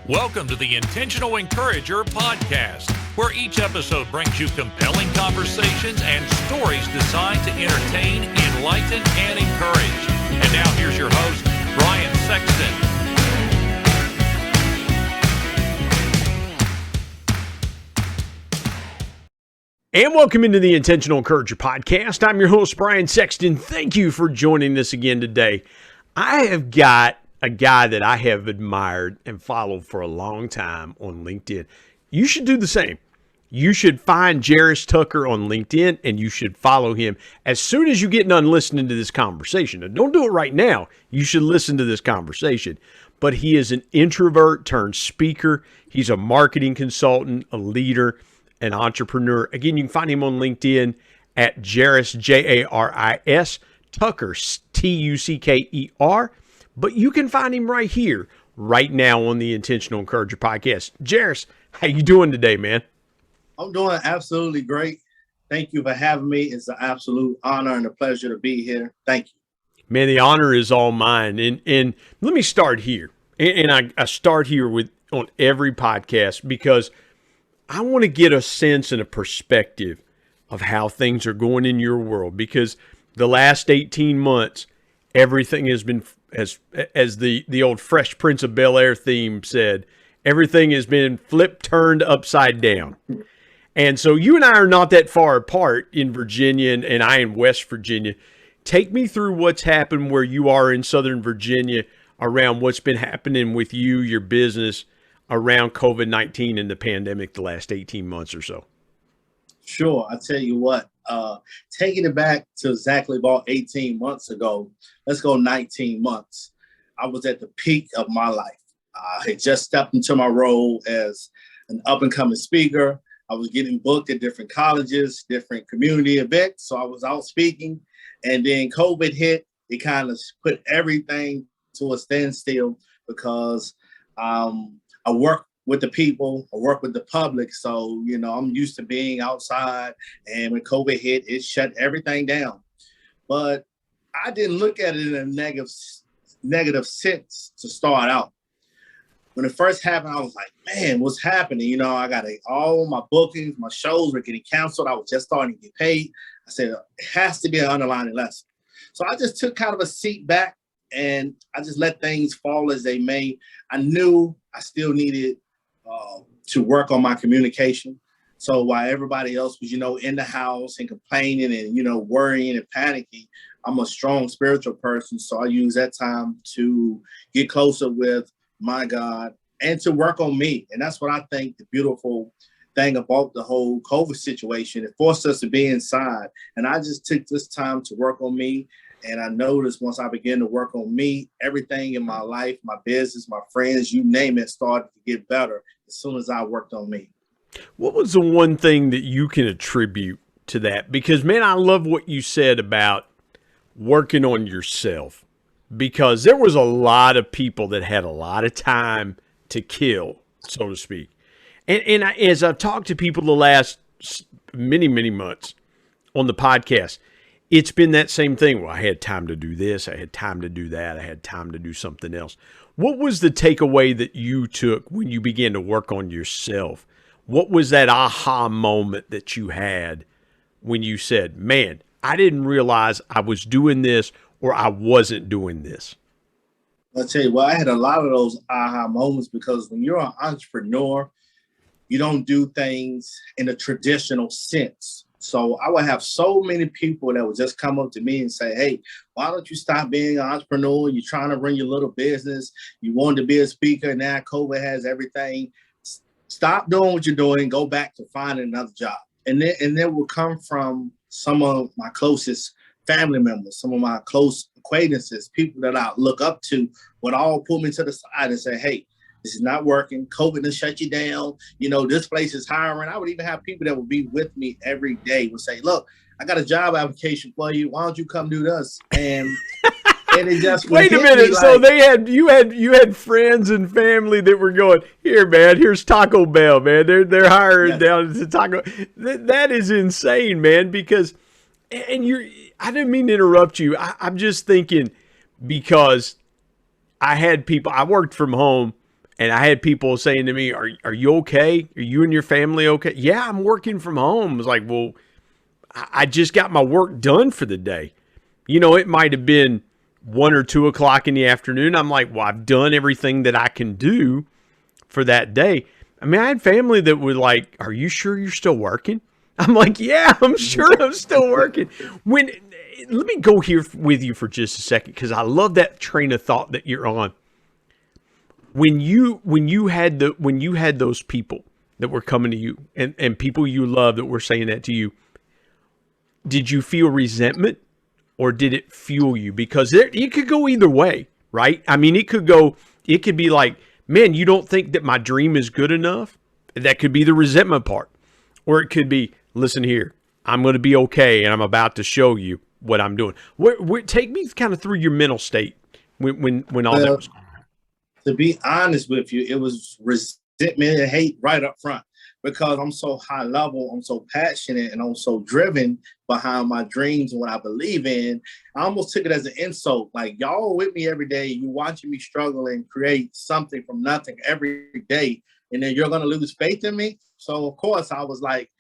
Welcome to the Intentional Encourager podcast, where each episode brings you compelling conversations and stories designed to entertain, enlighten, and encourage. And now here's your host, Brian Sexton. And welcome into the Intentional Encourager podcast. I'm your host, Brian Sexton. Thank you for joining us again today. I have got a guy that I have admired and followed for a long time on LinkedIn. You should do the same. You should find Jaris Tucker on LinkedIn and you should follow him as soon as you get done listening to this conversation. Now, don't do it right now. You should listen to this conversation. But he is an introvert turned speaker. He's a marketing consultant, a leader, an entrepreneur. Again, you can find him on LinkedIn at Jaris, Jaris, Tucker, Tucker. But you can find him right here, right now on the Intentional Encourager podcast. Jaris, how you doing today, man? I'm doing absolutely great. Thank you for having me. It's an absolute honor and a pleasure to be here. Thank you. Man, the honor is all mine. And let me start here. And I start here on every podcast because I want to get a sense and a perspective of how things are going in your world. Because the last 18 months, everything has been, as the old Fresh Prince of Bel-Air theme said, everything has been flipped, turned upside down. And so you and I are not that far apart in Virginia, and I in West Virginia. Take me through what's happened where you are in Southern Virginia around what's been happening with you, your business, around COVID-19 and the pandemic the last 18 months or so. Sure. I tell you what, taking it back to exactly about 18 months ago, let's go 19 months. I was at the peak of my life. I had just stepped into my role as an up-and-coming speaker. I was getting booked at different colleges, different community events. So I was out speaking. And then COVID hit. It kind of put everything to a standstill because I work with the people, I work with the public. So, I'm used to being outside. And when COVID hit, it shut everything down. But I didn't look at it in a negative sense to start out. When it first happened, I was like, man, what's happening? I got all my bookings, my shows were getting canceled. I was just starting to get paid. I said, it has to be an underlying lesson. So I just took kind of a seat back and I just let things fall as they may. I knew I still needed to work on my communication. So while everybody else was, in the house and complaining and, worrying and panicking, I'm a strong spiritual person. So I use that time to get closer with my God and to work on me. And that's what I think the beautiful thing about the whole COVID situation. It forced us to be inside. And I just took this time to work on me. And I noticed once I began to work on me, everything in my life, my business, my friends, you name it, started to get better as soon as I worked on me. What was the one thing that you can attribute to that? Because, man, I love what you said about working on yourself, because there was a lot of people that had a lot of time to kill, so to speak. And as I've talked to people the last many, many months on the podcast, it's been that same thing. Well, I had time to do this. I had time to do that. I had time to do something else. What was the takeaway that you took when you began to work on yourself? What was that aha moment that you had when you said, man, I didn't realize I was doing this or I wasn't doing this? I'll tell you what, I had a lot of those aha moments because when you're an entrepreneur, you don't do things in a traditional sense. So I would have so many people that would just come up to me and say, hey, why don't you stop being an entrepreneur? You're trying to run your little business. You wanted to be a speaker. Now COVID has everything. Stop doing what you're doing. Go back to finding another job. And then will come from some of my closest family members, some of my close acquaintances, people that I look up to would all pull me to the side and say, hey, this is not working. COVID has shut you down. This place is hiring. I would even have people that would be with me every day would say, look, I got a job application for you. Why don't you come do this? And it just wait a minute. Like, so you had friends and family that were going, here, man, here's Taco Bell, man. They're hiring down to Taco. That is insane, man, because I didn't mean to interrupt you. I'm just thinking because I had people, I worked from home And I had people saying to me, are you okay? Are you and your family okay? Yeah, I'm working from home. It's like, well, I just got my work done for the day. You know, it might have been 1 or 2 o'clock in the afternoon. I'm like, well, I've done everything that I can do for that day. I mean, I had family that were like, are you sure you're still working? I'm like, yeah, I'm sure I'm still working. Let me go here with you for just a second, because I love that train of thought that you're on. When you had those people that were coming to you and people you love that were saying that to you, did you feel resentment or did it fuel you? Because it could go either way, right? I mean, it could be like, man, you don't think that my dream is good enough? That could be the resentment part. Or it could be, listen here, I'm going to be okay and I'm about to show you what I'm doing. Take me kind of through your mental state when all that was going on. To be honest with you, it was resentment and hate right up front, because I'm so high level, I'm so passionate, and I'm so driven behind my dreams and what I believe in. I almost took it as an insult. Like, y'all are with me every day. You watching me struggle and create something from nothing every day, and then you're going to lose faith in me. So, of course, I was like,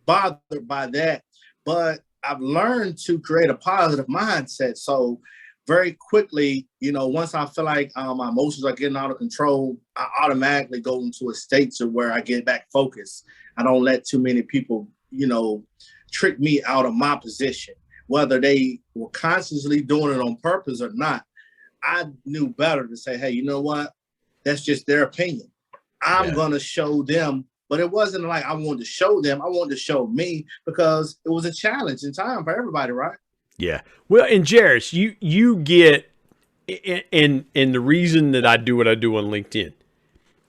bothered by that. But I've learned to create a positive mindset. So very quickly, once I feel like my emotions are getting out of control, I automatically go into a state to where I get back focused. I don't let too many people, trick me out of my position, whether they were consciously doing it on purpose or not. I knew better to say, hey, you know what? That's just their opinion. I'm going to show them. But it wasn't like I wanted to show them. I wanted to show me, because it was a challenge in time for everybody, right? Yeah. Well, and Jaris, you get, and the reason that I do what I do on LinkedIn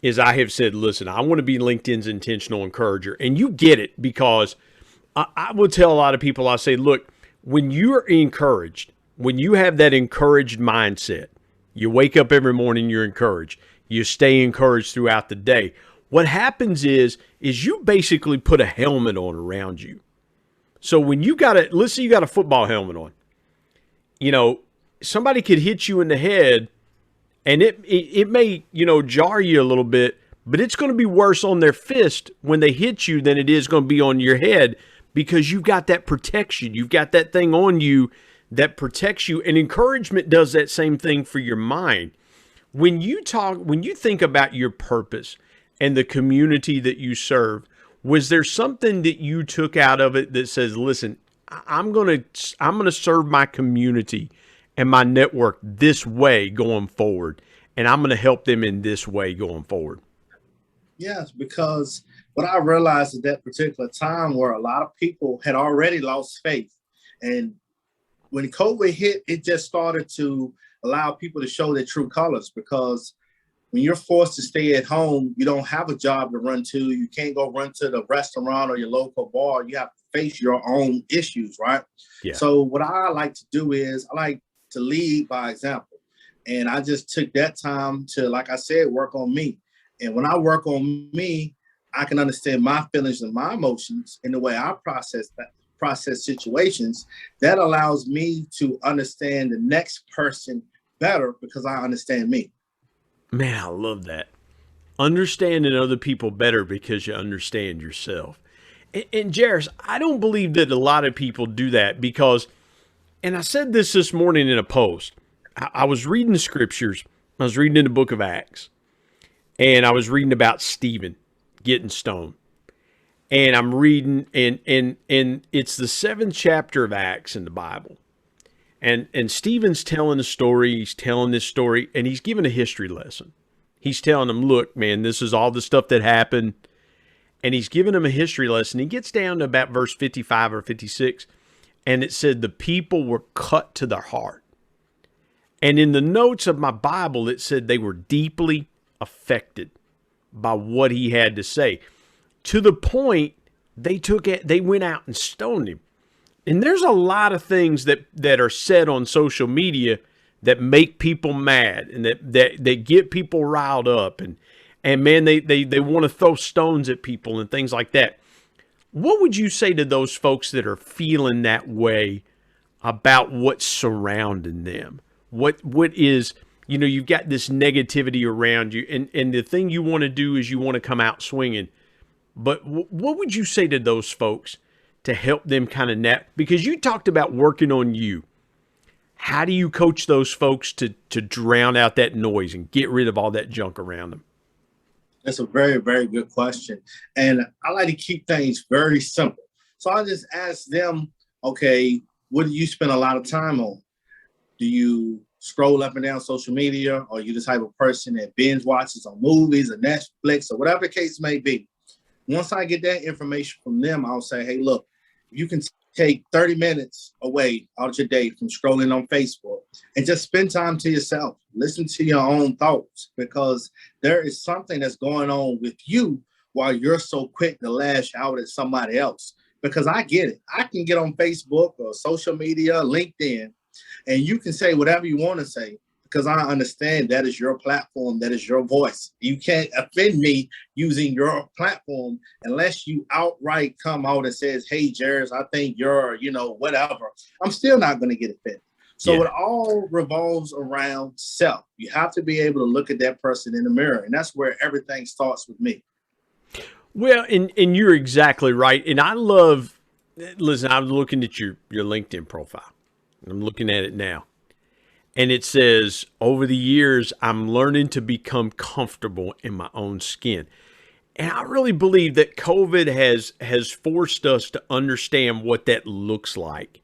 is I have said, listen, I want to be LinkedIn's intentional encourager. And you get it, because I will tell a lot of people, I say, look, when you're encouraged, when you have that encouraged mindset, you wake up every morning, you're encouraged. You stay encouraged throughout the day. What happens is you basically put a helmet on around you. So when let's say you got a football helmet on, somebody could hit you in the head and it may, jar you a little bit, but it's going to be worse on their fist when they hit you than it is going to be on your head, because you've got that protection. You've got that thing on you that protects you. And encouragement does that same thing for your mind. When you think about your purpose and the community that you serve, was there something that you took out of it that says, listen, I'm going to serve my community and my network this way going forward, and I'm going to help them in this way going forward? Yes, because what I realized at that particular time, where a lot of people had already lost faith, and when COVID hit, it just started to allow people to show their true colors, because when you're forced to stay at home, you don't have a job to run to. You can't go run to the restaurant or your local bar. You have to face your own issues, right? Yeah. So what I like to do is I like to lead by example. And I just took that time to, like I said, work on me. And when I work on me, I can understand my feelings and my emotions in the way I process situations. That allows me to understand the next person better, because I understand me. Man, I love that. Understanding other people better because you understand yourself. And Jaris, I don't believe that a lot of people do that, because, and I said this morning in a post, I was reading the scriptures. I was reading in the book of Acts, and I was reading about Stephen getting stoned. And I'm reading, and it's the 7th chapter of Acts in the Bible. And Stephen's telling a story. He's telling this story, and he's giving a history lesson. He's telling them, look, man, this is all the stuff that happened. And he's giving them a history lesson. He gets down to about verse 55 or 56, and it said the people were cut to their heart. And in the notes of my Bible, it said they were deeply affected by what he had to say, to the point they went out and stoned him. And there's a lot of things that are said on social media that make people mad and that get people riled up. And man, they want to throw stones at people and things like that. What would you say to those folks that are feeling that way about what's surrounding them? What is, you've got this negativity around you, and the thing you want to do is you want to come out swinging. But what would you say to those folks to help them kind of because you talked about working on you. How do you coach those folks to drown out that noise and get rid of all that junk around them? That's a very, very good question. And I like to keep things very simple. So I just ask them, okay, what do you spend a lot of time on? Do you scroll up and down social media? Or are you the type of person that binge watches on movies or Netflix or whatever the case may be? Once I get that information from them, I'll say, hey, look, you can take 30 minutes away out of your day from scrolling on Facebook and just spend time to yourself. Listen to your own thoughts, because there is something that's going on with you while you're so quick to lash out at somebody else. Because I get it. I can get on Facebook or social media, LinkedIn, and you can say whatever you want to say, because I understand that is your platform, that is your voice. You can't offend me using your platform unless you outright come out and says, hey, Jaris, I think you're, whatever. I'm still not going to get offended. So It all revolves around self. You have to be able to look at that person in the mirror, and that's where everything starts with me. Well, and you're exactly right. And I listen, I'm looking at your LinkedIn profile. I'm looking at it now. And it says, over the years, I'm learning to become comfortable in my own skin. And I really believe that COVID has forced us to understand what that looks like.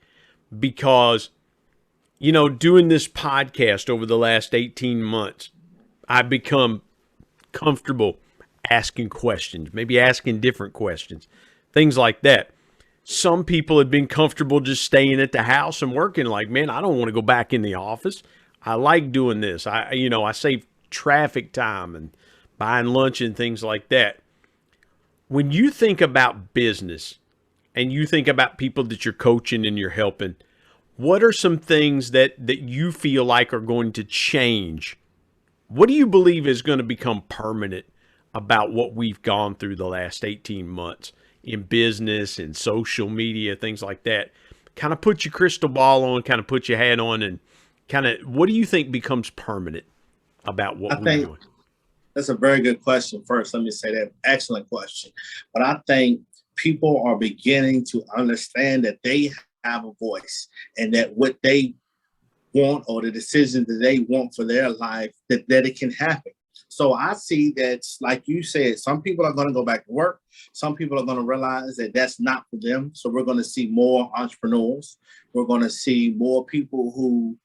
Because, doing this podcast over the last 18 months, I've become comfortable asking questions, maybe asking different questions, things like that. Some people have been comfortable just staying at the house and working like, man, I don't want to go back in the office. I like doing this. I save traffic time and buying lunch and things like that. When you think about business and you think about people that you're coaching and you're helping, what are some things that you feel like are going to change? What do you believe is going to become permanent about what we've gone through the last 18 months in business and social media, things like that? Kind of put your crystal ball on, kind of put your hat on, and kind of, what do you think becomes permanent about what we're doing? That's a very good question. First, let me say that. Excellent question. But I think people are beginning to understand that they have a voice, and that what they want or the decisions that they want for their life, that it can happen. So I see that, like you said, some people are going to go back to work. Some people are going to realize that that's not for them. So we're going to see more entrepreneurs. We're going to see more people who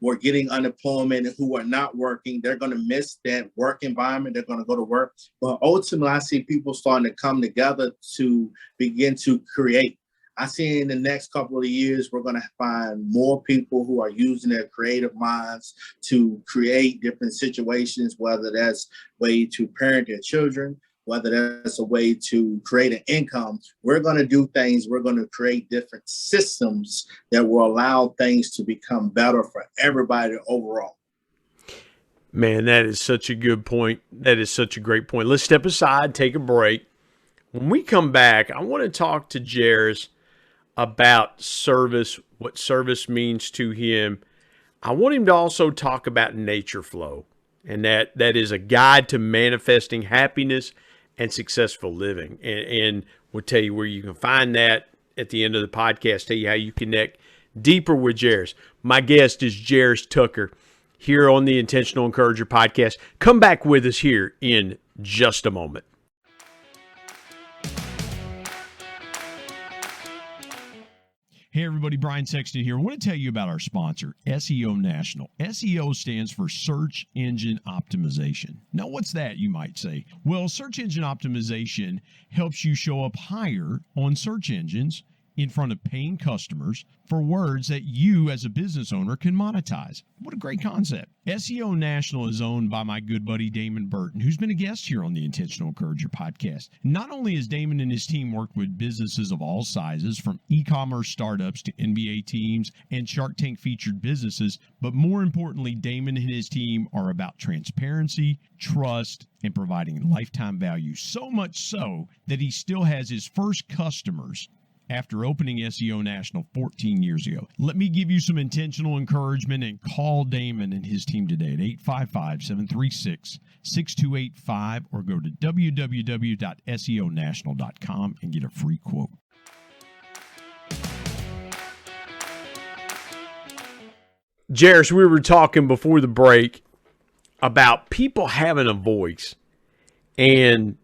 were getting unemployment and who are not working. They're going to miss that work environment. They're going to go to work. But ultimately, I see people starting to come together to begin to create. I see in the next couple of years, we're going to find more people who are using their creative minds to create different situations, whether that's a way to parent their children, whether that's a way to create an income. We're going to do things. We're going to create different systems that will allow things to become better for everybody overall. Man, that is such a good point. That is such a great point. Let's step aside, take a break. When we come back, I want to talk to Jaris about service, what service means to him. I want him to also talk about nature flow, and that is a guide to manifesting happiness and successful living. And we'll tell you where you can find that at the end of the podcast, tell you how you connect deeper with Jaris. My guest is Jaris Tucker here on the Intentional Encourager podcast. Come back with us here in just a moment. Hey everybody, Brian Sexton here. I want to tell you about our sponsor, SEO National. SEO stands for Search Engine Optimization. Now what's that, you might say? Well, search engine optimization helps you show up higher on search engines in front of paying customers for words that you as a business owner can monetize. What a great concept. SEO National is owned by my good buddy Damon Burton, who's been a guest here on the Intentional Encourager podcast. Not only has Damon and his team worked with businesses of all sizes, from e-commerce startups to NBA teams and Shark Tank featured businesses, but more importantly, Damon and his team are about transparency, trust, and providing lifetime value. So much so that he still has his first customers after opening SEO National 14 years ago. Let me give you some intentional encouragement and call Damon and his team today at 855-736-6285 or go to www.seonational.com and get a free quote. Jaris, we were talking before the break about people having a voice and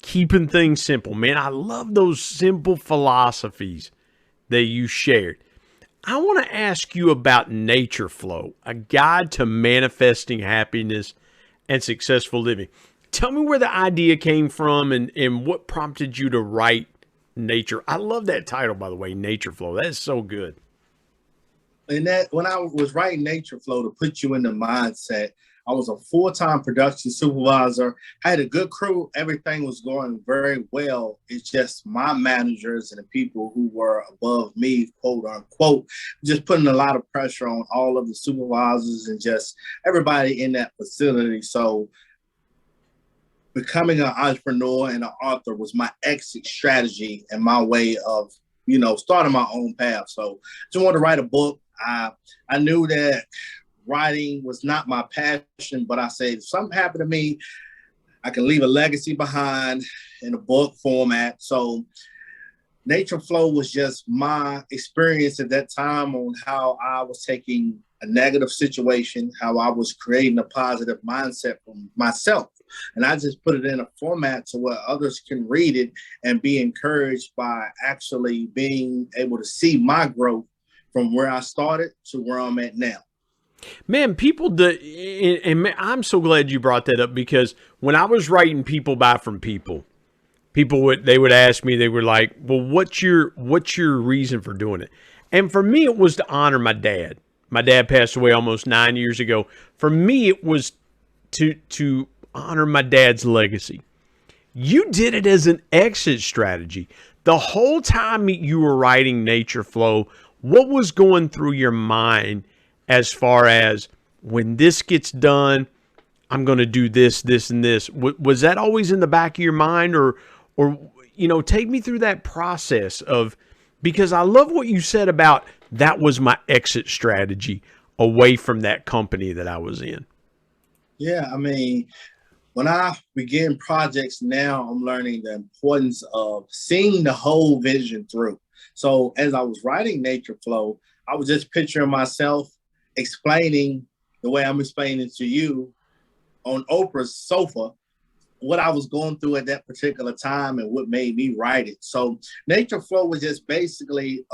keeping things simple. Man, I love those simple philosophies that you shared. I want to ask you about Nature Flow, a guide to manifesting happiness and successful living. Tell me where the idea came from and what prompted you to write Nature. I love that title, by the way, Nature Flow. That is so good. And that when I was writing Nature Flow to put you in the mindset, I was a full-time production supervisor. I had a good crew. Everything was going very well. It's just my managers and the people who were above me, quote unquote, just putting a lot of pressure on all of the supervisors and just everybody in that facility. So becoming an entrepreneur and an author was my exit strategy and my way of, starting my own path. So I just wanted to write a book. I knew that writing was not my passion, but I said, if something happened to me, I can leave a legacy behind in a book format. So Nature Flow was just my experience at that time on how I was taking a negative situation, how I was creating a positive mindset for myself. And I just put it in a format to where others can read it and be encouraged by actually being able to see my growth from where I started to where I'm at now. Man, people do, and I'm so glad you brought that up, because when I was writing People Buy From People, they would ask me, they were like, well, what's your reason for doing it? And for me, it was to honor my dad. My dad passed away almost 9 years ago. For me, it was to honor my dad's legacy. You did it as an exit strategy. The whole time you were writing Nature Flow, what was going through your mind as far as, when this gets done, I'm going to do this, this, and this? Was that always in the back of your mind, or take me through that process of, because I love what you said about that was my exit strategy away from that company that I was in. Yeah, I mean, when I begin projects now, I'm learning the importance of seeing the whole vision through. So as I was writing Nature Flow, I was just picturing myself explaining the way I'm explaining to you on Oprah's sofa what I was going through at that particular time and what made me write it. So Nature Flow was just basically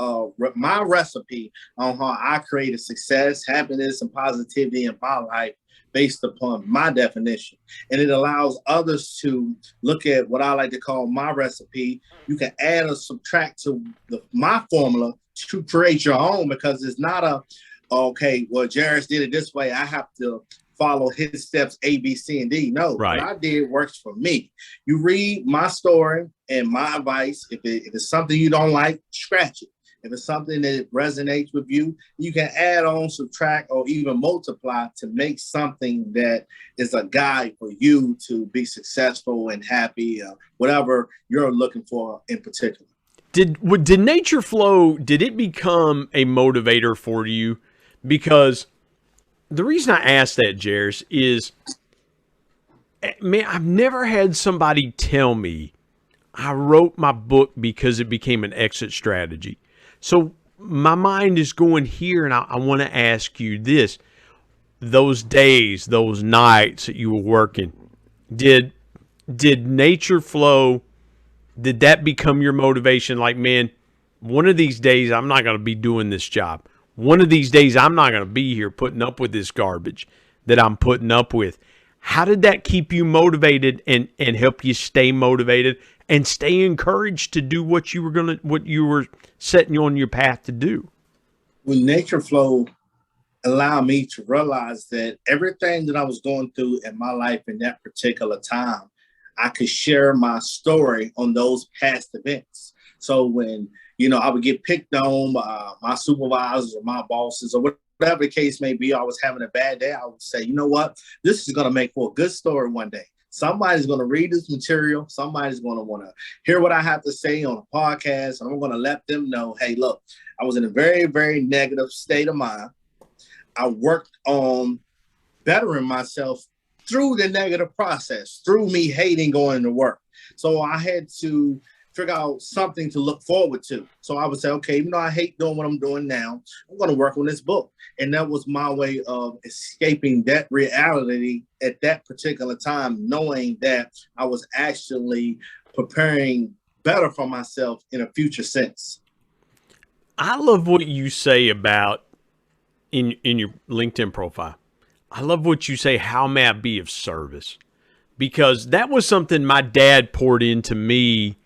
my recipe on how I created success, happiness, and positivity in my life based upon my definition. And it allows others to look at what I like to call my recipe. You can add or subtract to my formula to create your own, because it's not okay, well, Jaris did it this way, I have to follow his steps A, B, C, and D. No, right. What I did works for me. You read my story and my advice. If it's something you don't like, scratch it. If it's something that resonates with you, you can add on, subtract, or even multiply to make something that is a guide for you to be successful and happy, whatever you're looking for in particular. Did Nature Flow, did it become a motivator for you? Because the reason I asked that, Jaris, is, man, I've never had somebody tell me I wrote my book because it became an exit strategy. So my mind is going here, and I want to ask you this. Those days, those nights that you were working, did Nature Flow, did that become your motivation? Like, man, one of these days I'm not going to be doing this job. One of these days I'm not going to be here putting up with this garbage that I'm putting up with. How did that keep you motivated and help you stay motivated and stay encouraged to do what you were setting you on your path to do? When Nature Flow allowed me to realize that everything that I was going through in my life in that particular time, I could share my story on those past events. So when, I would get picked on by my supervisors or my bosses or whatever the case may be, I was having a bad day, I would say, you know what, this is going to make for a good story one day. Somebody's going to read this material. Somebody's going to want to hear what I have to say on a podcast. And I'm going to let them know, hey, look, I was in a very, very negative state of mind. I worked on bettering myself through the negative process, through me hating going to work. So I had to figure out something to look forward to. So I would say, okay, even though I hate doing what I'm doing now, I'm going to work on this book. And that was my way of escaping that reality at that particular time, knowing that I was actually preparing better for myself in a future sense. I love what you say about in your LinkedIn profile. I love what you say, how may I be of service? Because that was something my dad poured into me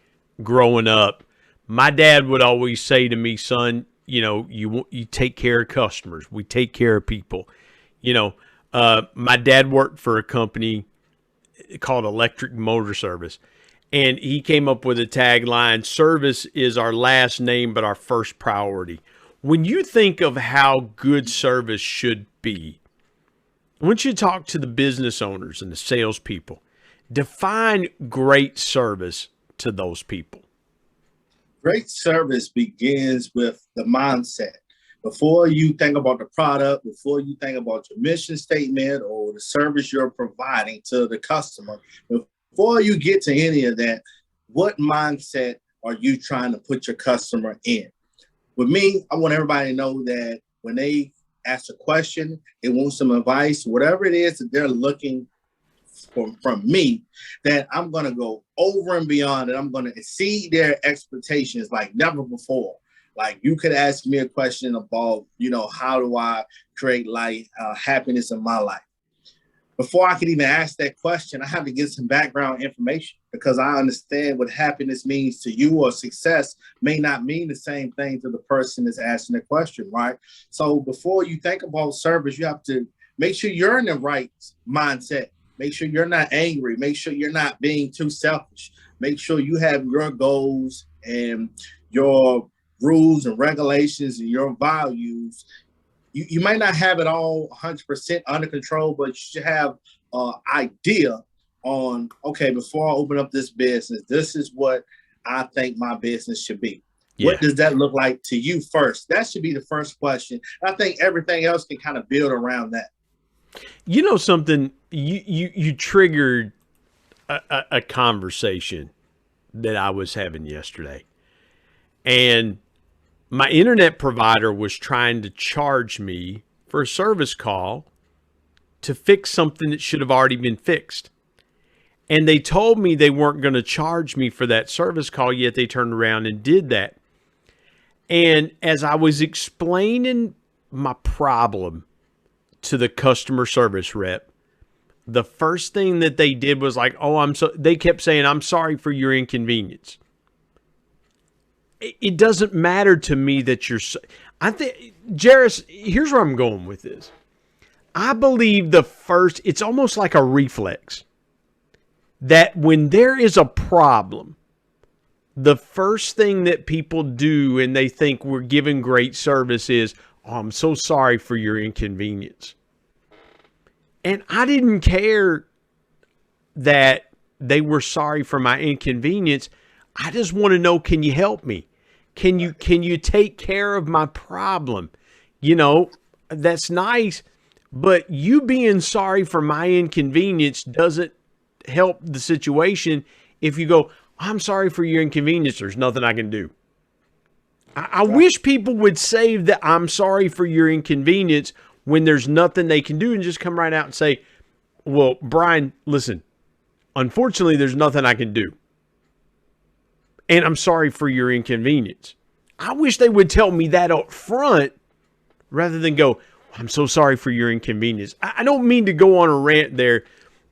growing up. My dad would always say to me, son, you take care of customers. We take care of people. My dad worked for a company called Electric Motor Service, and he came up with a tagline, service is our last name, but our first priority. When you think of how good service should be, I want you to talk to the business owners and the salespeople. Define great service to those people. Great service begins with the mindset. Before you think about the product, before you think about your mission statement or the service you're providing to the customer, before you get to any of that, what mindset are you trying to put your customer in? With me, I want everybody to know that when they ask a question, they want some advice, whatever it is that they're looking from me, that I'm going to go over and beyond, and I'm going to exceed their expectations like never before. Like, you could ask me a question about, how do I create happiness in my life? Before I could even ask that question, I have to get some background information, because I understand what happiness means to you, or success may not mean the same thing to the person that's asking the question, right? So before you think about service, you have to make sure you're in the right mindset. Make sure you're not angry. Make sure you're not being too selfish. Make sure you have your goals and your rules and regulations and your values. You might not have it all 100% under control, but you should have an idea on, okay, before I open up this business, this is what I think my business should be. Yeah. What does that look like to you first? That should be the first question. I think everything else can kind of build around that. You know something, you triggered a conversation that I was having yesterday. And my internet provider was trying to charge me for a service call to fix something that should have already been fixed. And they told me they weren't going to charge me for that service call, yet they turned around and did that. And as I was explaining my problem to the customer service rep, the first thing that they did was like, they kept saying, I'm sorry for your inconvenience. It doesn't matter to me that I think, Jaris, here's where I'm going with this. I believe it's almost like a reflex that when there is a problem, the first thing that people do, and they think we're giving great service, is, I'm so sorry for your inconvenience. And I didn't care that they were sorry for my inconvenience. I just want to know, can you help me? Can you take care of my problem? That's nice, but you being sorry for my inconvenience doesn't help the situation. If you go, I'm sorry for your inconvenience, there's nothing I can do. I wish people would say that I'm sorry for your inconvenience when there's nothing they can do, and just come right out and say, well, Brian, listen, unfortunately, there's nothing I can do. And I'm sorry for your inconvenience. I wish they would tell me that up front rather than go, I'm so sorry for your inconvenience. I don't mean to go on a rant there,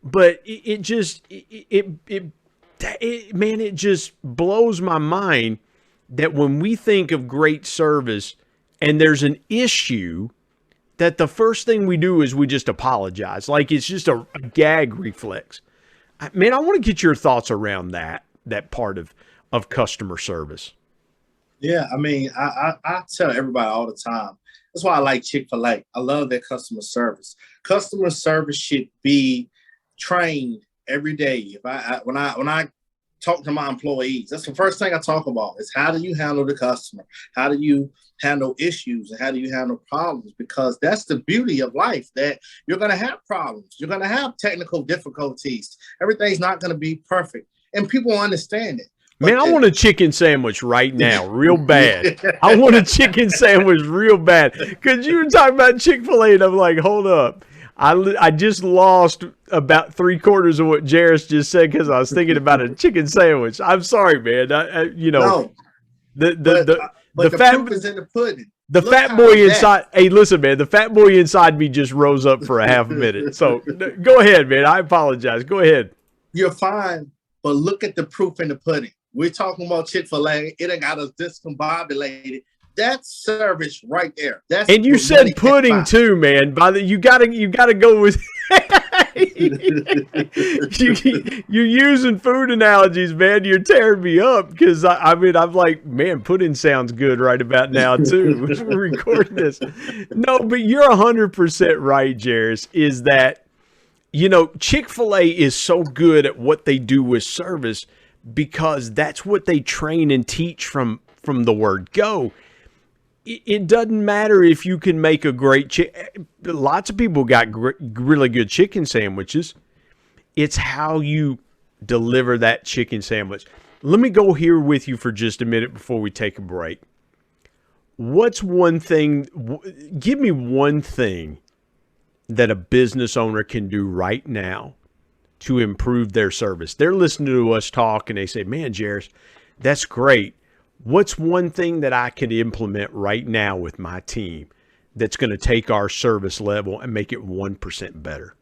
but it just blows my mind that when we think of great service and there's an issue, that the first thing we do is we just apologize. Like it's just a gag reflex. Man, I want to get your thoughts around that part of customer service. Yeah, I mean, I tell everybody all the time. That's why I like Chick-fil-A. I love their customer service. Customer service should be trained every day. If when I talk to my employees, that's the first thing I talk about is how do you handle the customer? How do you handle issues and how do you handle problems? Because that's the beauty of life, that you're going to have problems. You're going to have technical difficulties. Everything's not going to be perfect. And people understand it. Man, I want a chicken sandwich right now, real bad. I want a chicken sandwich real bad. Because you were talking about Chick-fil-A, and I'm like, hold up. I just lost about 3/4 of what Jaris just said because I was thinking about a chicken sandwich. I'm sorry, man. No, the fat proof is in the pudding. The fat boy inside. Hey, listen, man. The fat boy inside me just rose up for a half a minute. So go ahead, man. I apologize. Go ahead. You're fine, but look at the proof in the pudding. We're talking about Chick-fil-A. It ain't got us discombobulated. That's service right there. That's and you said pudding too, man. You gotta go with. You're using food analogies, man. You're tearing me up because I mean I'm like, man, pudding sounds good right about now too. We're recording this. No, but you're 100% right, Jaris. Is that Chick-fil-A is so good at what they do with service because that's what they train and teach from the word go. It doesn't matter if you can make a great chicken. Lots of people got really good chicken sandwiches. It's how you deliver that chicken sandwich. Let me go here with you for just a minute before we take a break. What's one thing? Give me one thing that a business owner can do right now to improve their service. They're listening to us talk and they say, man, Jaris, that's great. What's one thing that I could implement right now with my team that's going to take our service level and make it 1% better?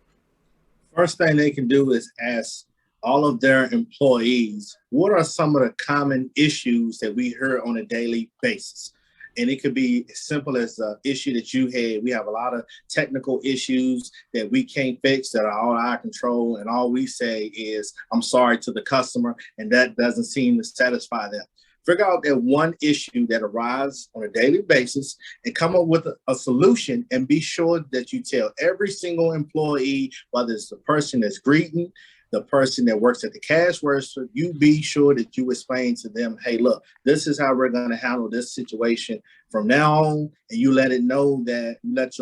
First thing they can do is ask all of their employees, what are some of the common issues that we hear on a daily basis? And it could be as simple as the issue that you had. We have a lot of technical issues that we can't fix that are all our control. And all we say is, I'm sorry to the customer. And that doesn't seem to satisfy them. Figure out that one issue that arises on a daily basis and come up with a solution, and be sure that you tell every single employee, whether it's the person that's greeting, the person that works at the cash register, you be sure that you explain to them, hey, look, this is how we're going to handle this situation from now on. And you let your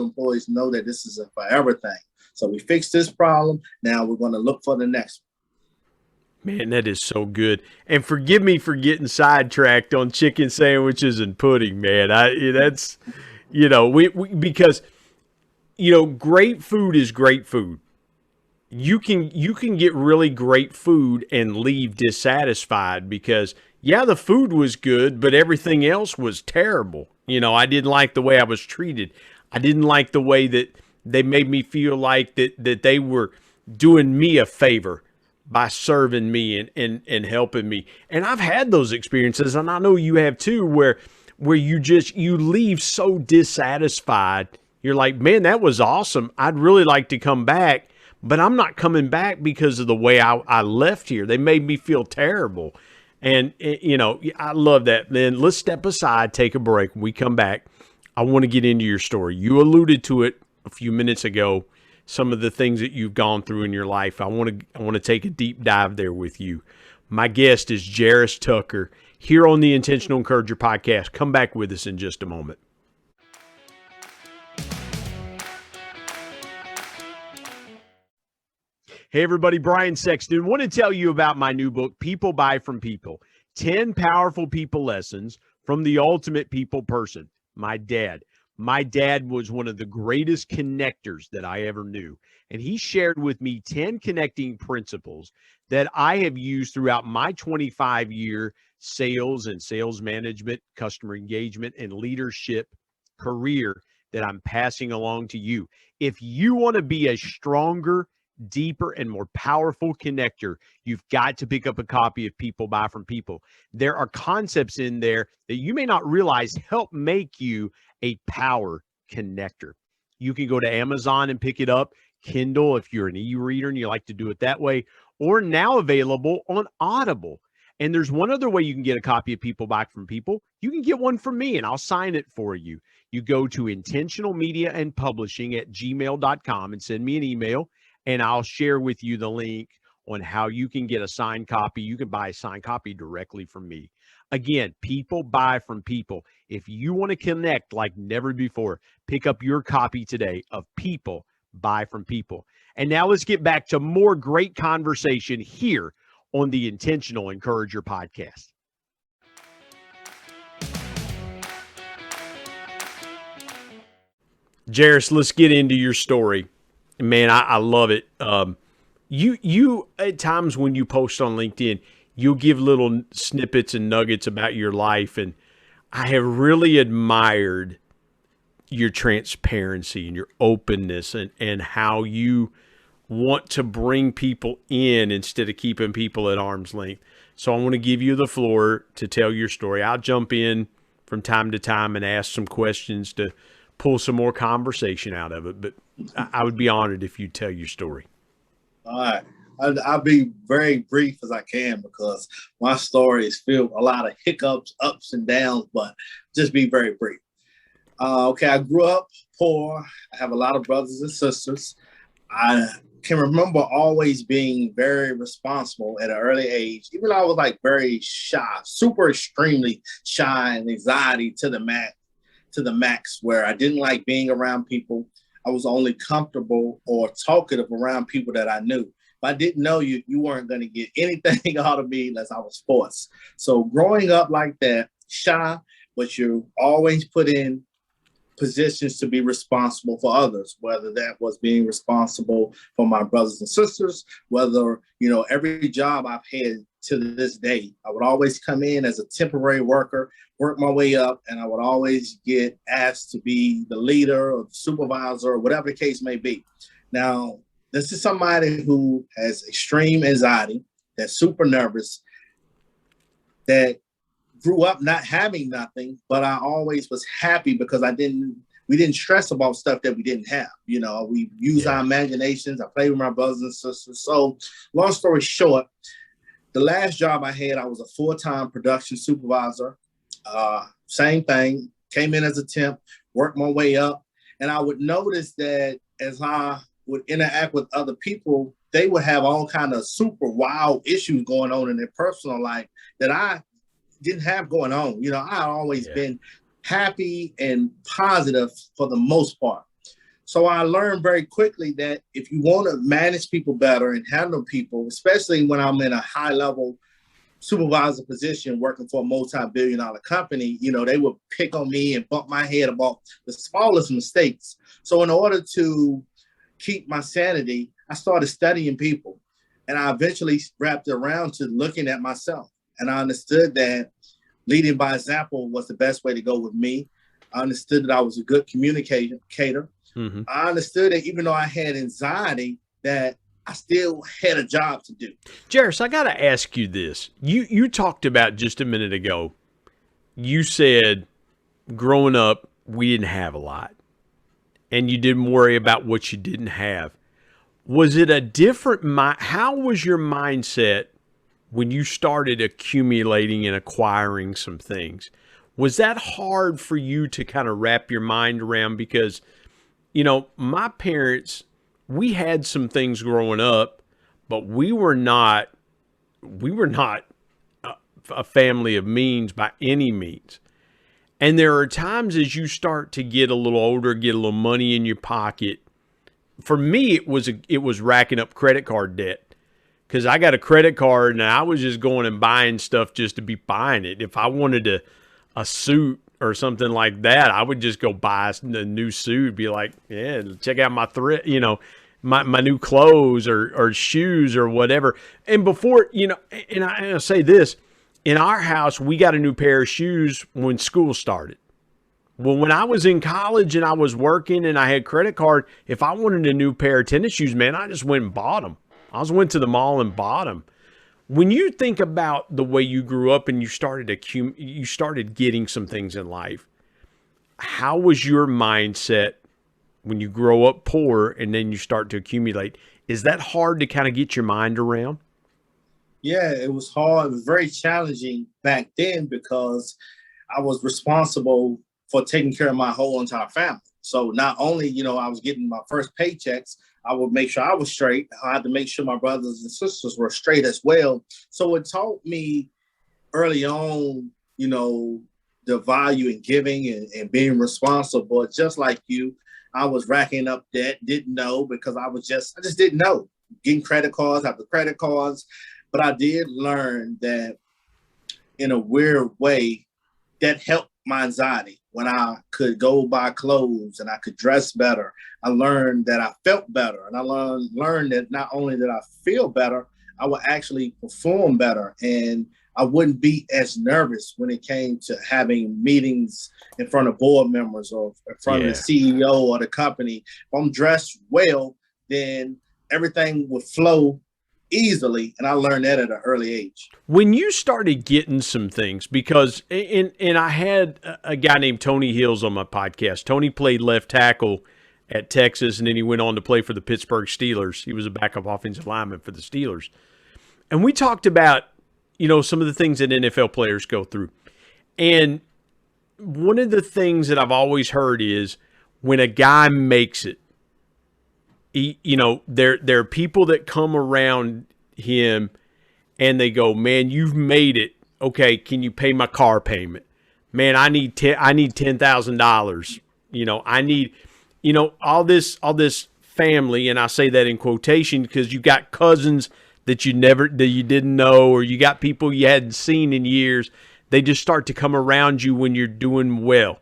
employees know that this is a forever thing. So we fixed this problem. Now we're going to look for the next one. Man, that is so good. And forgive me for getting sidetracked on chicken sandwiches and pudding, man. That's because great food is great food. You can get really great food and leave dissatisfied because the food was good, but everything else was terrible. I didn't like the way I was treated. I didn't like the way that they made me feel like that they were doing me a favor by serving me and helping me. And I've had those experiences, and I know you have too, where you leave so dissatisfied. You're like, man, that was awesome. I'd really like to come back, but I'm not coming back because of the way I left here. They made me feel terrible. And, I love that. Then let's step aside, take a break. When we come back, I want to get into your story. You alluded to it a few minutes ago. Some of the things that you've gone through in your life. I want to take a deep dive there with you. My guest is Jaris Tucker here on the Intentional Encourager podcast. Come back with us in just a moment. Hey everybody, Brian Sexton. Want to tell you about my new book, People Buy From People. 10 powerful people lessons from the ultimate people person, my dad. My dad was one of the greatest connectors that I ever knew. And he shared with me 10 connecting principles that I have used throughout my 25-year sales and sales management, customer engagement, and leadership career that I'm passing along to you. If you want to be a stronger, deeper, and more powerful connector, you've got to pick up a copy of People Buy From People. There are concepts in there that you may not realize help make you a power connector. You can go to Amazon and pick it up, Kindle if you're an e-reader and you like to do it that way, or now available on Audible. And there's one other way you can get a copy of People Buy From People. You can get one from me and I'll sign it for you. You go to intentionalmediaandpublishing@gmail.com and send me an email, and I'll share with you the link on how you can get a signed copy. You can buy a signed copy directly from me. Again, people buy from people. If you want to connect like never before, pick up your copy today of People Buy from People. And now let's get back to more great conversation here on the Intentional Encourager podcast. Jaris, let's get into your story. Man, I love it. You at times when you post on LinkedIn, you'll give little snippets and nuggets about your life, and I have really admired your transparency and your openness and how you want to bring people in instead of keeping people at arm's length. So I want to give you the floor to tell your story. I'll jump in from time to time and ask some questions to pull some more conversation out of it, but I would be honored if you tell your story. All right. I'll be very brief as I can because my story is filled with a lot of hiccups, ups and downs, but just be very brief. Okay, I grew up poor. I have a lot of brothers and sisters. I can remember always being very responsible at an early age, even though I was like very shy, super extremely shy and anxiety to the max, where I didn't like being around people. I was only comfortable or talkative around people that I knew. If I didn't know you, you weren't going to get anything out of me unless I was forced. So growing up like that, shy, but you always put in positions to be responsible for others, whether that was being responsible for my brothers and sisters, whether, every job I've had to this day, I would always come in as a temporary worker, work my way up, and I would always get asked to be the leader or the supervisor or whatever the case may be. Now, this is somebody who has extreme anxiety, that's super nervous, that grew up not having nothing, but I always was happy because we didn't stress about stuff that we didn't have. We use our imaginations. I played with my brothers and sisters. So long story short, the last job I had, I was a full-time production supervisor. Same thing, came in as a temp, worked my way up. And I would notice that as I would interact with other people, they would have all kind of super wild issues going on in their personal life that I didn't have going on. I always been happy and positive for the most part. So I learned very quickly that if you want to manage people better and handle people, especially when I'm in a high level supervisor position working for a multi-billion-dollar company, they would pick on me and bump my head about the smallest mistakes. So in order to keep my sanity, I started studying people, and I eventually wrapped it around to looking at myself. And I understood that leading by example was the best way to go with me. I understood that I was a good communicator. Mm-hmm. I understood that even though I had anxiety, that I still had a job to do. Jaris, I got to ask you this. You talked about just a minute ago, you said growing up, we didn't have a lot, and you didn't worry about what you didn't have. Was it a different how was your mindset when you started accumulating and acquiring some things? Was that hard for you to kind of wrap your mind around? Because, my parents, we had some things growing up, but we were not a family of means by any means. And there are times as you start to get a little older, get a little money in your pocket. For me, it was racking up credit card debt. Because I got a credit card and I was just going and buying stuff just to be buying it. If I wanted a suit or something like that, I would just go buy a new suit, be like, yeah, check out my thrift, my new clothes or shoes or whatever. And before, and I say this, in our house, we got a new pair of shoes when school started. Well, when I was in college and I was working and I had credit card, if I wanted a new pair of tennis shoes, man, I just went and bought them. I just went to the mall and bought them. When you think about the way you grew up and you started getting some things in life, how was your mindset when you grow up poor and then you start to accumulate? Is that hard to kind of get your mind around? Yeah, it was hard. It was very challenging back then because I was responsible for taking care of my whole entire family. So not only, I was getting my first paychecks, I would make sure I was straight. I had to make sure my brothers and sisters were straight as well. So it taught me early on, the value in giving and being responsible. Just like you, I was racking up debt, didn't know because I just didn't know. Getting credit cards after credit cards. But I did learn that in a weird way, that helped my anxiety. When I could go buy clothes and I could dress better, I learned that I felt better. And I learned that not only did I feel better, I would actually perform better. And I wouldn't be as nervous when it came to having meetings in front of board members or in front of the CEO or the company. If I'm dressed well, then everything would flow easily. And I learned that at an early age. When you started getting some things, because, and I had a guy named Tony Hills on my podcast. Tony played left tackle at Texas, and then he went on to play for the Pittsburgh Steelers. He was a backup offensive lineman for the Steelers. And we talked about, some of the things that NFL players go through. And one of the things that I've always heard is when a guy makes it, there are people that come around him and they go, man, you've made it. Okay, can you pay my car payment? Man, I need $10,000. I need, all this family, and I say that in quotation because you got cousins that you didn't know, or you got people you hadn't seen in years. They just start to come around you when you're doing well.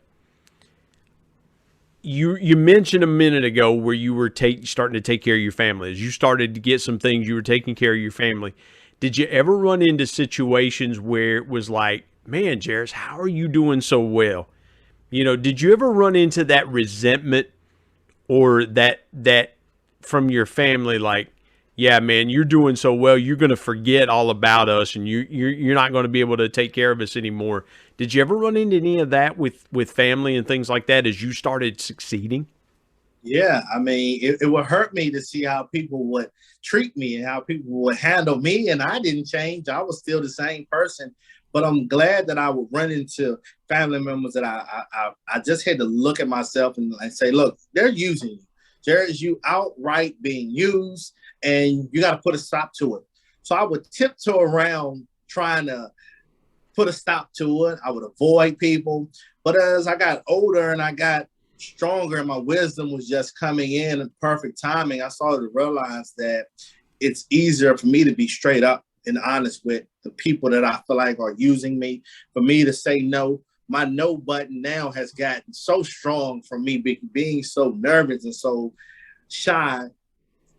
You mentioned a minute ago where you were starting to take care of your family. As you started to get some things, you were taking care of your family. Did you ever run into situations where it was like, man, Jaris, how are you doing so well? Did you ever run into that resentment or that from your family, like, yeah, man, you're doing so well, you're going to forget all about us and you're not going to be able to take care of us anymore. Did you ever run into any of that with family and things like that as you started succeeding? Yeah, I mean, it would hurt me to see how people would treat me and how people would handle me, and I didn't change. I was still the same person, but I'm glad that I would run into family members that I just had to look at myself and say, look, they're using you. There's you outright being used, and you got to put a stop to it. So I would tiptoe around trying to put a stop to it. I would avoid people. But as I got older and I got stronger and my wisdom was just coming in perfect timing, I started to realize that it's easier for me to be straight up and honest with the people that I feel like are using me. For me to say no, my no button now has gotten so strong from me being so nervous and so shy.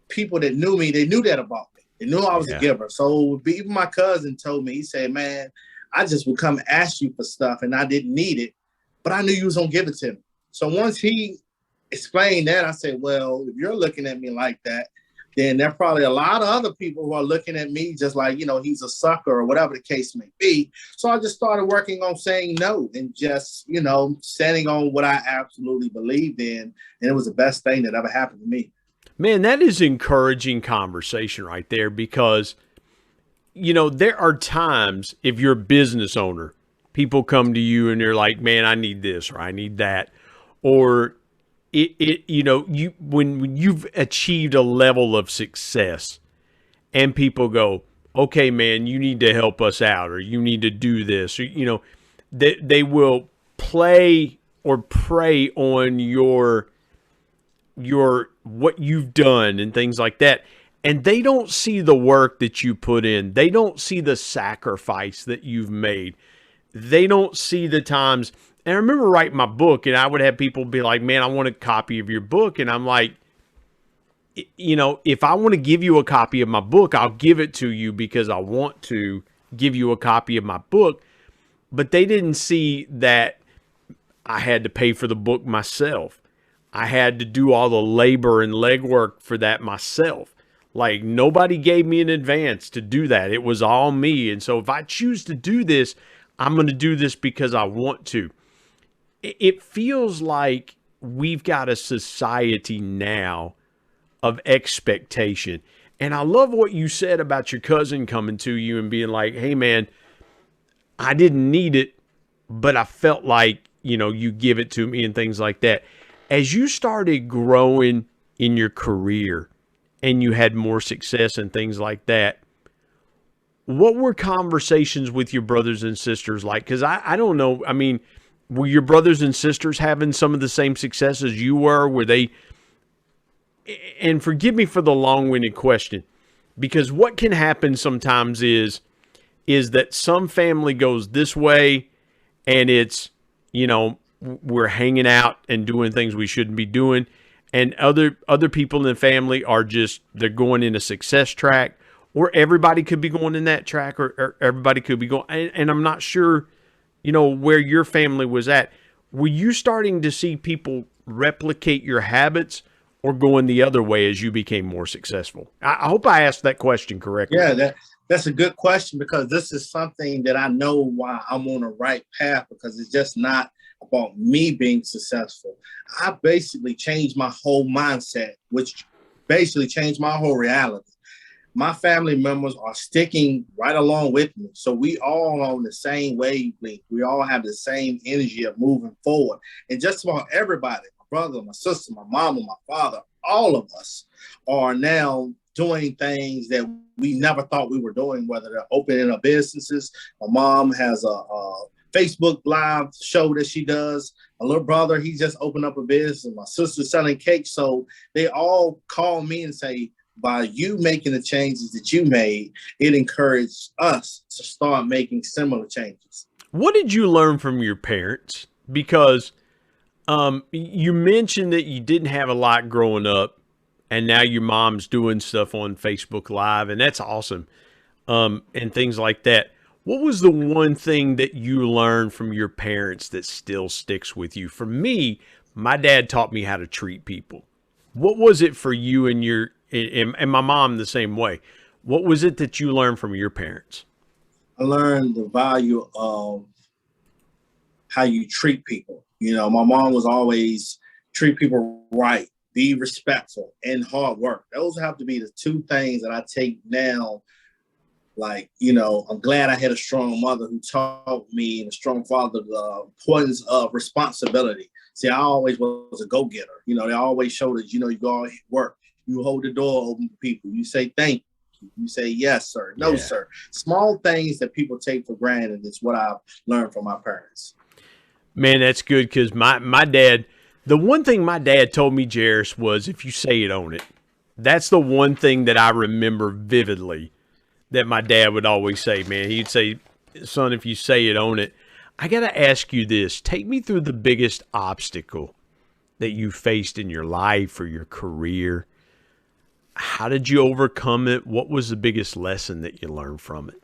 People that knew me, they knew that about me. They knew I was a giver. So even my cousin told me, he said, man, I just would come ask you for stuff and I didn't need it, but I knew you was going to give it to me. So once he explained that, I said, well, if you're looking at me like that, then there are probably a lot of other people who are looking at me just like, he's a sucker or whatever the case may be. So I just started working on saying no and just, standing on what I absolutely believed in. And it was the best thing that ever happened to me. Man, that is encouraging conversation right there because, there are times if you're a business owner, people come to you and they're like, man, I need this or I need that. Or when you've achieved a level of success and people go, okay, man, you need to help us out or you need to do this, or, they will play or prey on your what you've done and things like that. And they don't see the work that you put in. They don't see the sacrifice that you've made. They don't see the times. And I remember writing my book and I would have people be like, man, I want a copy of your book. And I'm like, if I want to give you a copy of my book, I'll give it to you because I want to give you a copy of my book. But they didn't see that I had to pay for the book myself. I had to do all the labor and legwork for that myself. Like nobody gave me an advance to do that. It was all me. And so if I choose to do this, I'm going to do this because I want to. It feels like we've got a society now of expectation. And I love what you said about your cousin coming to you and being like, hey man, I didn't need it, but I felt like, you give it to me and things like that. As you started growing in your career and you had more success and things like that, what were conversations with your brothers and sisters like? Because I don't know. I mean, were your brothers and sisters having some of the same success as you were? Were they, and forgive me for the long-winded question, because what can happen sometimes is that some family goes this way and it's, we're hanging out and doing things we shouldn't be doing. And other people in the family are just, they're going in a success track, or everybody could be going in that track, or everybody could be going. And I'm not sure, where your family was at. Were you starting to see people replicate your habits or going the other way as you became more successful? I hope I asked that question correctly. Yeah, that's a good question, because this is something that I know why I'm on the right path, because it's just not about me being successful. I basically changed my whole mindset, which basically changed my whole reality. My family members are sticking right along with me. So we all on the same wavelength. We all have the same energy of moving forward. And just about everybody, my brother, my sister, my mama, my father, all of us are now doing things that we never thought we were doing, whether they're opening up businesses. My mom has a Facebook Live show that she does. My little brother, he just opened up a business. My sister's selling cakes. So they all call me and say, by you making the changes that you made, it encouraged us to start making similar changes. What did you learn from your parents? Because you mentioned that you didn't have a lot growing up, and now your mom's doing stuff on Facebook Live, and that's awesome, and things like that. What was the one thing that you learned from your parents that still sticks with you? For me, my dad taught me how to treat people. What was it for you and my mom the same way? What was it that you learned from your parents? I learned the value of how you treat people. My mom was always treat people right, be respectful, and hard work. Those have to be the two things that I take now. Like, I'm glad I had a strong mother who taught me, and a strong father, the importance of responsibility. See, I always was a go-getter. They always showed us, you go out work. You hold the door open for people. You say thank you. You say yes, sir. No, sir. Small things that people take for granted is what I've learned from my parents. Man, that's good, because my dad, the one thing my dad told me, Jaris, was if you say it, own it. That's the one thing that I remember vividly that my dad would always say, man. He'd say, son, if you say it, own it. I got to ask you this. Take me through the biggest obstacle that you faced in your life or your career. How did you overcome it? What was the biggest lesson that you learned from it?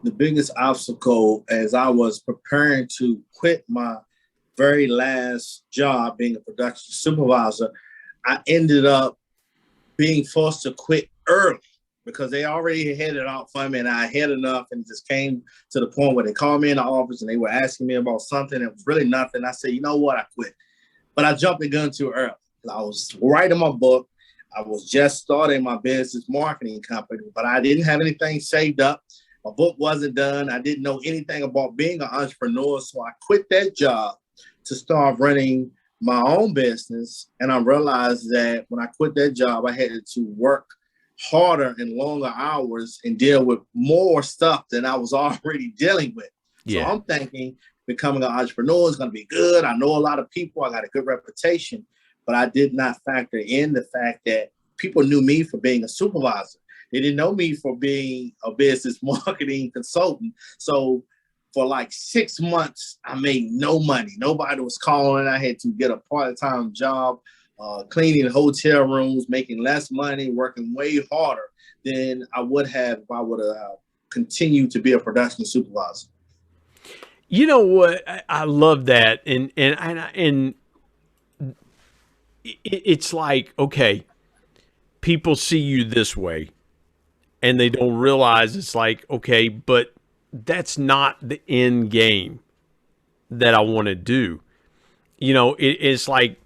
The biggest obstacle, as I was preparing to quit my very last job being a production supervisor, I ended up being forced to quit early because they already had it out for me, and I had enough, and it just came to the point where they called me in the office and they were asking me about something. It was really nothing. I said, you know what? I quit. But I jumped the gun too early. I was writing my book. I was just starting my business marketing company, but I didn't have anything saved up. My book wasn't done. I didn't know anything about being an entrepreneur, so I quit that job to start running my own business. And I realized that when I quit that job, I had to work harder and longer hours and deal with more stuff than I was already dealing with. Yeah. So I'm thinking becoming an entrepreneur is going to be good. I know a lot of people. I got a good reputation. But I did not factor in the fact that people knew me for being a supervisor. They didn't know me for being a business marketing consultant. So for like 6 months, I made no money. Nobody was calling. I had to get a part-time job, cleaning hotel rooms, making less money, working way harder than I would have if I would have continued to be a production supervisor. You know what? I love that. And it's like, okay, people see you this way and they don't realize it's like, okay, but that's not the end game that I want to do. It's like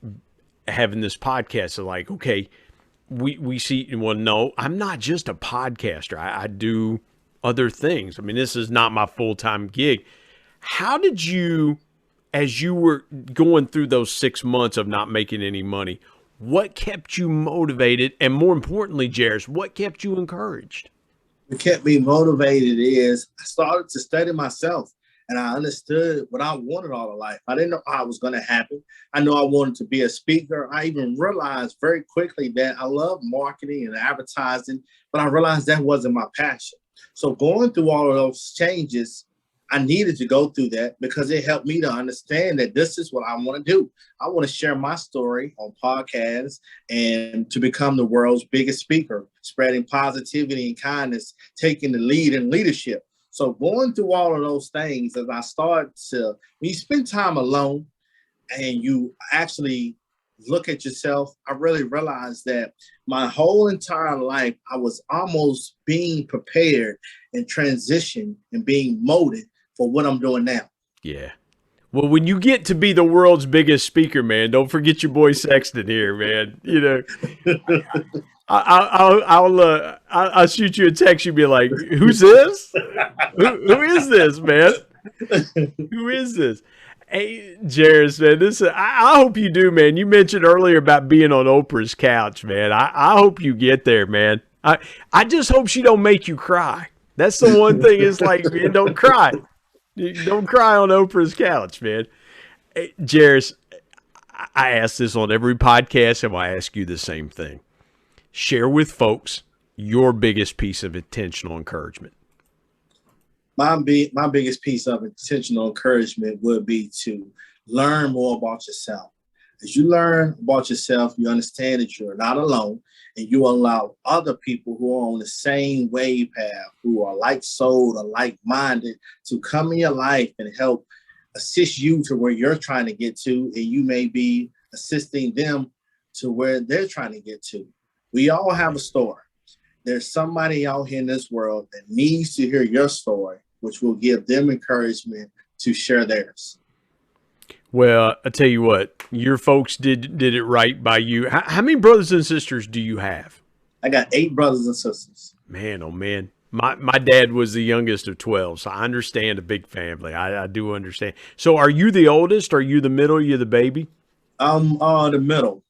having this podcast. So like, okay, we see, well, no, I'm not just a podcaster. I do other things. I mean, this is not my full-time gig. How did you as you were going through those 6 months of not making any money, what kept you motivated? And more importantly, Jaris, what kept you encouraged? What kept me motivated is I started to study myself, and I understood what I wanted all of life. I didn't know how it was going to happen. I know I wanted to be a speaker. I even realized very quickly that I love marketing and advertising, but I realized that wasn't my passion. So going through all of those changes, I needed to go through that because it helped me to understand that this is what I want to do. I want to share my story on podcasts and to become the world's biggest speaker, spreading positivity and kindness, taking the lead in leadership. So going through all of those things, as I start to, when you spend time alone and you actually look at yourself, I really realized that my whole entire life, I was almost being prepared and transitioned and being molded for what I'm doing now. Yeah. Well, when you get to be the world's biggest speaker, man, don't forget your boy Sexton here, man. You know, I'll shoot you a text. You'll be like, "Who's this? Who is this, man? Who is this?" Hey, Jaris, man, I hope you do, man. You mentioned earlier about being on Oprah's couch, man. I hope you get there, man. I just hope she don't make you cry. That's the one thing. Is like, man, don't cry. Don't cry on Oprah's couch, man. Hey, Jaris, I ask this on every podcast, and I ask you the same thing. Share with folks your biggest piece of intentional encouragement. My biggest piece of intentional encouragement would be to learn more about yourself. As you learn about yourself, you understand that you're not alone, and you allow other people who are on the same wave path, who are like-souled or like-minded, to come in your life and help assist you to where you're trying to get to, and you may be assisting them to where they're trying to get to. We all have a story. There's somebody out here in this world that needs to hear your story, which will give them encouragement to share theirs. Well, I tell you what, your folks did it right by you. How many brothers and sisters do you have? I got 8 brothers and sisters. Man, oh man. My dad was the youngest of 12, so I understand a big family. I do understand. So are you the oldest? Are you the middle? Are you the baby? I'm the middle.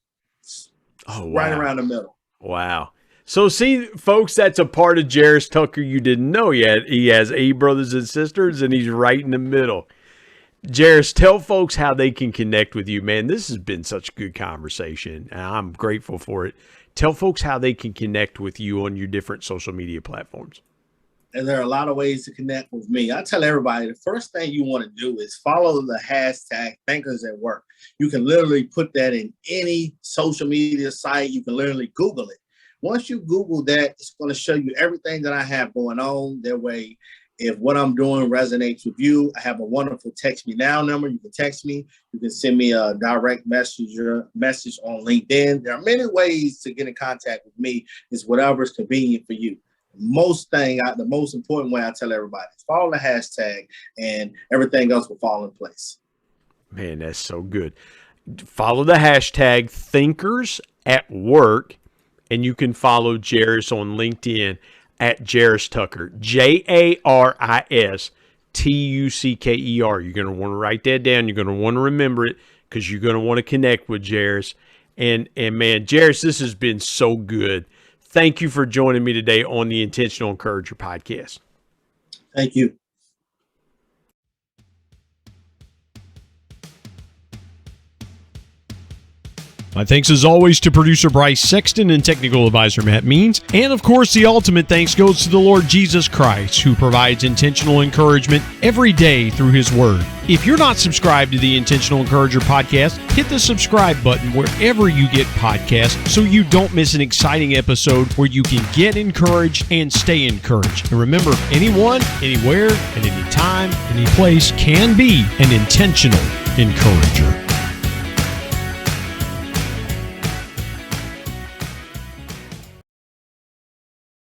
Oh, wow. Right around the middle. Wow. So see, folks, that's a part of Jaris Tucker you didn't know yet. He has 8 brothers and sisters, and he's right in the middle. Jaris, tell folks how they can connect with you, man. This has been such a good conversation, and I'm grateful for it. Tell folks how they can connect with you on your different social media platforms. And there are a lot of ways to connect with me. I tell everybody, the first thing you want to do is follow the hashtag Thinkers at Work. You can literally put that in any social media site. You can literally Google it. Once you Google that, it's going to show you everything that I have going on. That way, if what I'm doing resonates with you, I have a wonderful text me now number. You can text me. You can send me a direct message on LinkedIn. There are many ways to get in contact with me. It's whatever's convenient for you. The most important way I tell everybody is follow the hashtag, and everything else will fall in place. Man, that's so good. Follow the hashtag Thinkers at Work, and you can follow Jaris on LinkedIn at Jaris Tucker, JARIS TUCKER. You're going to want to write that down. You're going to want to remember it because you're going to want to connect with Jaris. And man, Jaris, this has been so good. Thank you for joining me today on the Intentional Encourager podcast. Thank you. My thanks as always to producer Bryce Sexton and technical advisor Matt Means. And of course, the ultimate thanks goes to the Lord Jesus Christ, who provides intentional encouragement every day through his word. If you're not subscribed to the Intentional Encourager podcast, hit the subscribe button wherever you get podcasts so you don't miss an exciting episode where you can get encouraged and stay encouraged. And remember, anyone, anywhere, at any time, any place can be an intentional encourager.